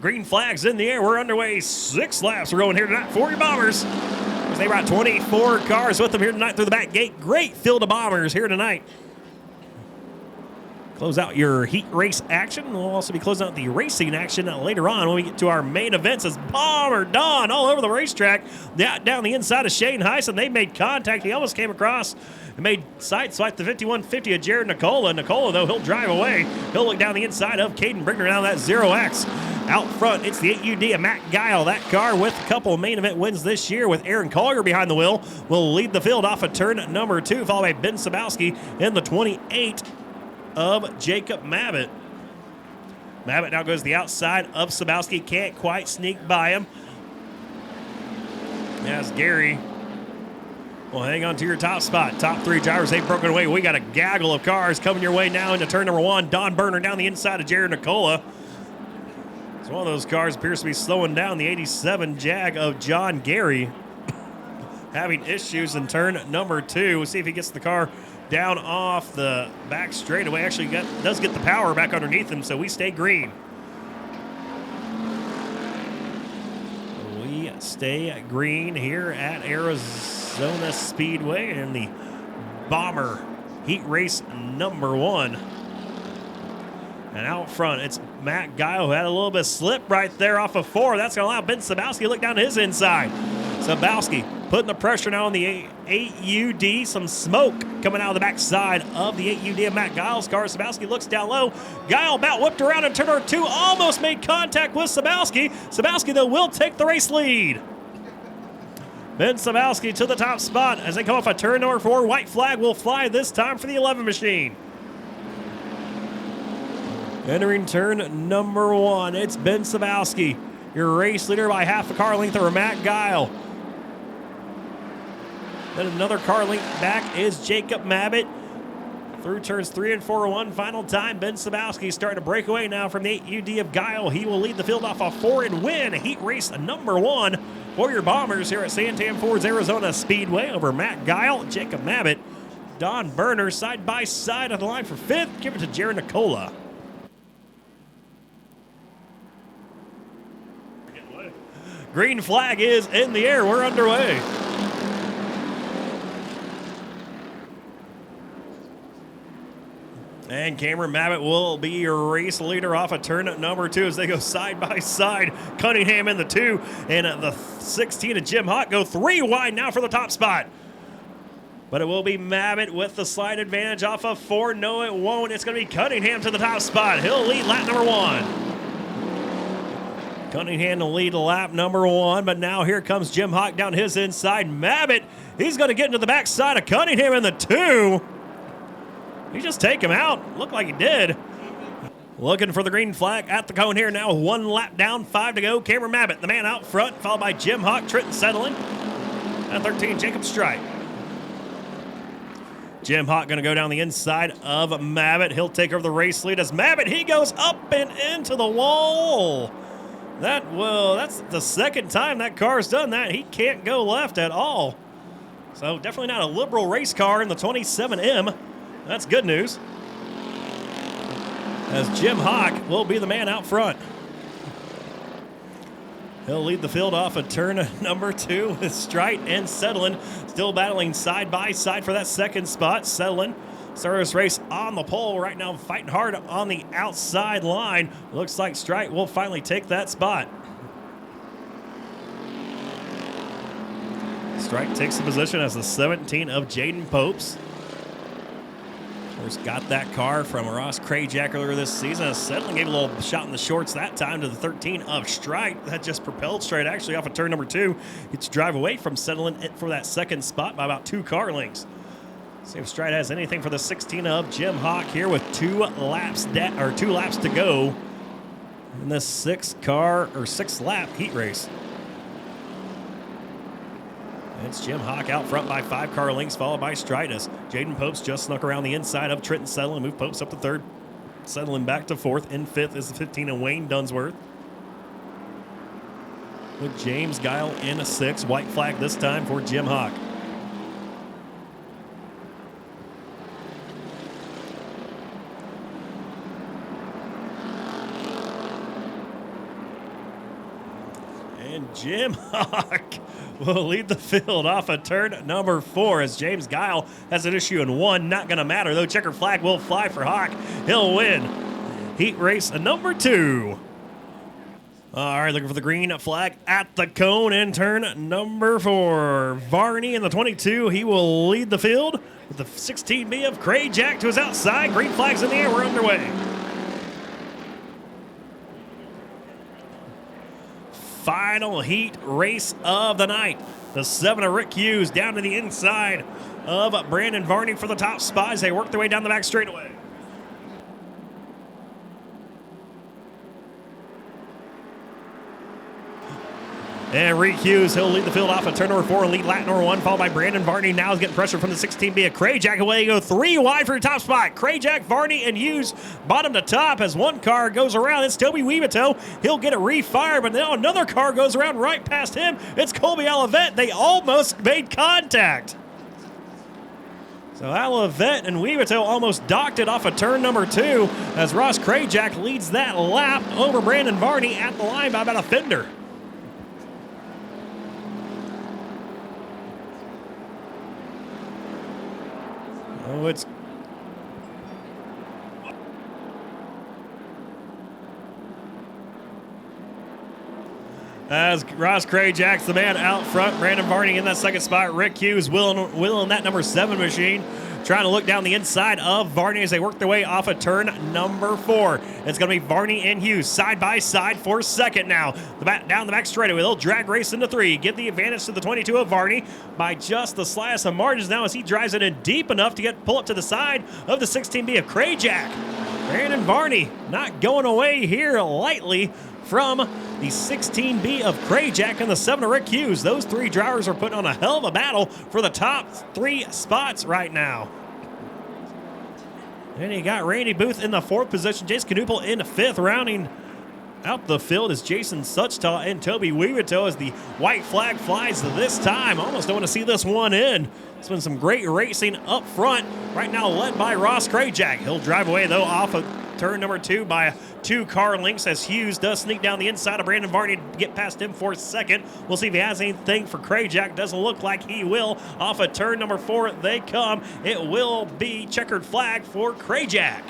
Green flag's in the air. We're underway. 6 laps we're going here tonight for your Bombers. They brought 24 cars with them here tonight through the back gate. Great field of Bombers here tonight. Close out your heat race action. We'll also be closing out the racing action later on when we get to our main events as Bomber Don all over the racetrack. Down the inside of Shane Heisen. They made contact. He almost came across and made side swipe the 5150 of Jared Nicola. Nicola, though, he'll drive away. He'll look down the inside of Caden Brickner down that 0X. Out front, it's the 8UD of Matt Guile. That car with a couple of main event wins this year with Aaron Collier behind the wheel will lead the field off of turn number 2, followed by Ben Sabowski in the 28 of Jacob Mabbitt. Mabbitt now goes to the outside of Sabowski. Can't quite sneak by him. As Gary will hang on to your top spot. Top 3 drivers, they've broken away. We got a gaggle of cars coming your way now into turn number 1. Don Berner down the inside of Jared Nicola. So one of those cars appears to be slowing down. The 87 Jag of John Gary having issues in turn number 2. We'll see if he gets the car down off the back straightaway. Actually does get the power back underneath him, so we stay green. We stay green here at Arizona Speedway in the Bomber Heat Race number 1. And out front, it's Matt Guile, who had a little bit of slip right there off of 4. That's going to allow Ben Sabowski to look down to his inside. Sabowski putting the pressure now on the 8UD. Some smoke coming out of the backside of the 8UD of Matt Giles' car. Sabowski looks down low. Guile about whipped around in turn number 2. Almost made contact with Sabowski. Sabowski, though, will take the race lead. Ben Sabowski to the top spot as they come off a turn number 4. White flag will fly this time for the 11 machine. Entering turn number 1, it's Ben Sabowski, your race leader by half a car length over Matt Guile. Then another car length back is Jacob Mabbitt. Through turns 3 and 4, one final time. Ben Sabowski starting to break away now from the 8UD of Guile. He will lead the field off of 4 and win heat race number 1 for your Bombers here at Santan Ford's Arizona Speedway over Matt Guile, Jacob Mabbitt, Don Berner side by side on the line for 5th. Give it to Jared Nicola. Green flag is in the air. We're underway. And Cameron Mabbitt will be your race leader off of turn number 2 as they go side by side. Cunningham in the 2 and the 16 of Jim Hawk go 3 wide now for the top spot. But it will be Mabbitt with the slight advantage off of 4. No, it won't. It's going to be Cunningham to the top spot. He'll lead lap number 1. Cunningham to lead lap number 1, but now here comes Jim Hawk down his inside. Mabbitt, he's going to get into the backside of Cunningham in the 2. He just take him out. Looked like he did. Looking for the green flag at the cone here now. 1 lap down, 5 to go. Cameron Mabbitt, the man out front, followed by Jim Hawk, Trenton settling. At 13, Jacob Strite. Jim Hawk going to go down the inside of Mabbitt. He'll take over the race lead as Mabbitt, he goes up and into the wall. That's the second time that car's done that. He can't go left at all. So definitely not a liberal race car in the 27M. That's good news. As Jim Hawk will be the man out front. He'll lead the field off of turn number 2 with Strite and Settlin still battling side by side for that second spot. Settlin started this race on the pole right now, fighting hard on the outside line. Looks like Strite will finally take that spot. Strite takes the position as the 17 of Jaden Popes. Of course, got that car from Ross Krajak earlier this season. Settling gave a little shot in the shorts that time to the 13 of Strite. That just propelled Strite actually off of turn number 2. Gets to drive away from Settling for that second spot by about 2 car lengths. See if Strite has anything for the 16 of Jim Hawk here with 2 laps to go in this 6 lap heat race. It's Jim Hawk out front by 5 car lengths, followed by Stritus. Jaden Popes just snuck around the inside of Trenton Settling, moved Popes up to 3rd. Settling back to 4th. In 5th is the 15 of Wayne Dunsworth. With James Guile in a 6. White flag this time for Jim Hawk. And Jim Hawk will lead the field off of turn number 4 as James Guile has an issue in 1. Not going to matter, though. Checkered flag will fly for Hawk. He'll win heat race number 2. All right, looking for the green flag at the cone in turn number 4. Varney in the 22. He will lead the field with the 16B of Craig Jack to his outside. Green flag's in the air. We're underway. Final heat race of the night. The 7 of Rick Hughes down to the inside of Brandon Varney for the top spot as they work their way down the back straightaway. And Rick Hughes, he'll lead the field off of turn number 4 and lead lap number 1, followed by Brandon Varney. Now is getting pressure from the 16B of Craig Jack. Away you go, 3 wide for the top spot. Craig Jack, Varney, and Hughes bottom to top as one car goes around. It's Toby Weavito. He'll get it refired, but now another car goes around right past him. It's Colby Olivet. They almost made contact. So Olivet and Weavito almost docked it off of turn number 2 as Ross Krajak leads that lap over Brandon Varney at the line by about a fender. Oh, it's as Ross Krajak's the man out front. Brandon Varney in that second spot. Rick Hughes willing that number 7 machine, trying to look down the inside of Varney as they work their way off of turn number 4. It's going to be Varney and Hughes side by side for second now. Down the back straightaway, they'll drag race into 3. Give the advantage to the 22 of Varney by just the slightest of margins now as he drives it in deep enough to pull up to the side of the 16B of Krajak. Brandon Varney not going away here lightly from the 16B of Krajak and the 7 of Rick Hughes. Those 3 drivers are putting on a hell of a battle for the top 3 spots right now. And you got Randy Booth in the 4th position. Jace Knupel in the 5th. Rounding out the field is Jason Suchtal and Toby Weavito as the white flag flies this time. Almost don't want to see this one in. It's been some great racing up front. Right now led by Ross Krajak. He'll drive away, though, off of turn number 2 by 2 car lengths as Hughes does sneak down the inside of Brandon Varney to get past him for second. We'll see if he has anything for Krajak. Doesn't look like he will. Off of turn number 4 they come. It will be checkered flag for Krajak.